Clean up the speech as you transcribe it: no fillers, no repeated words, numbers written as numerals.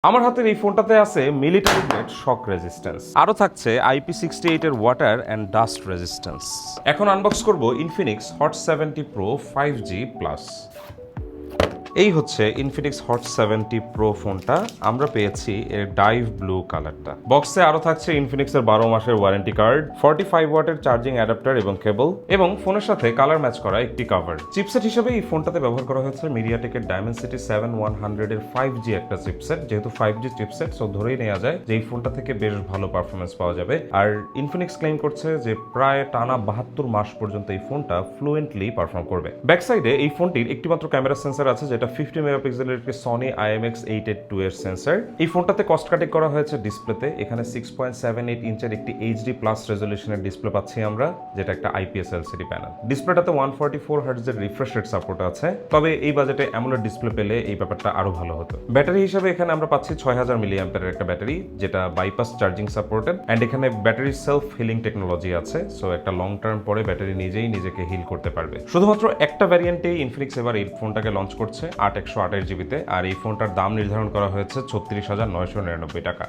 আমার হাতের এই ফোনটাতে আছে মিলিটারি গ্রেড শক রেজিস্ট্যান্স, আরও থাকছে IP68 এর ওয়াটার অ্যান্ড ডাস্ট রেজিস্ট্যান্স। এখন আনবক্স করব Infinix hot 70 pro 5G plus. এই হচ্ছে ইনফিনিক্স হট 70 প্রো ফোনটা। আমরা পেয়েছি এর ডাইভ ব্লু কালারটা। বক্সে আরো থাকছে ইনফিনিক্সের 12 মাসের ওয়ারেন্টি কার্ড, 45 ওয়াটের চার্জিং অ্যাডাপ্টার এবং কেবল, এবং ফোনের সাথে কালার ম্যাচ করা একটি কভার। চিপসেট হিসেবে এই ফোনটাতে ব্যবহার করা হয়েছে মিডিয়াটেকের ডায়মেনসিটি 7100 এর 5G একটা চিপসেট। যেহেতু 5G চিপসেট, সো ধরেই নেওয়া যায় যে এই ফোনটা থেকে বেশ ভালো পারফরমেন্স পাওয়া যাবে। আর ইনফিনিক্স ক্লেম করছে যে প্রায় টানা 72 মাস পর্যন্ত এই ফোনটা ফ্লুয়েন্টলি পারফর্ম করবে। ব্যাক সাইডে এই ফোনটির একটিমাত্র ক্যামেরা সেন্সর আছে, যেটা 50 মেগাপিক্সেলের একটি সনি IMX882 এর সেন্সর। এই ফোনটাতে কস্ট কাটিং করা হয়েছে ডিসপ্লেতে। এখানে 6.78 ইঞ্চের একটি HD প্লাস রেজলিউশনের ডিসপ্লে পাচ্ছি আমরা, যেটা একটা IPS LCD প্যানেল। ডিসপ্লেটাতে 144 হার্টজের রিফ্রেশ রেট সাপোর্ট আছে, তবে এই বাজেটে অ্যামোলেড ডিসপ্লে পেলে এই ব্যাপারটা আরো ভালো হতো। ব্যাটারি হিসেবে এখানে আমরা পাচ্ছি 6000 মিলিঅ্যাম্পিয়ারের একটা ব্যাটারি, যেটা বাইপাস চার্জিং সাপোর্টেড, এন্ড এখানে ব্যাটারি সেলফ হিলিং টেকনোলজি আছে। সো একটা লং টার্ম পরে ব্যাটারি নিজেই নিজেকে হিল করতে পারবে। শুধুমাত্র একটা ভ্যারিয়েন্টেই ইনফিনিক্স এবার এই ফোনটাকে লঞ্চ করছে 8128 জিবিতে, আর এই ফোনটার দাম নির্ধারণ করা হয়েছে 36,999 টাকা।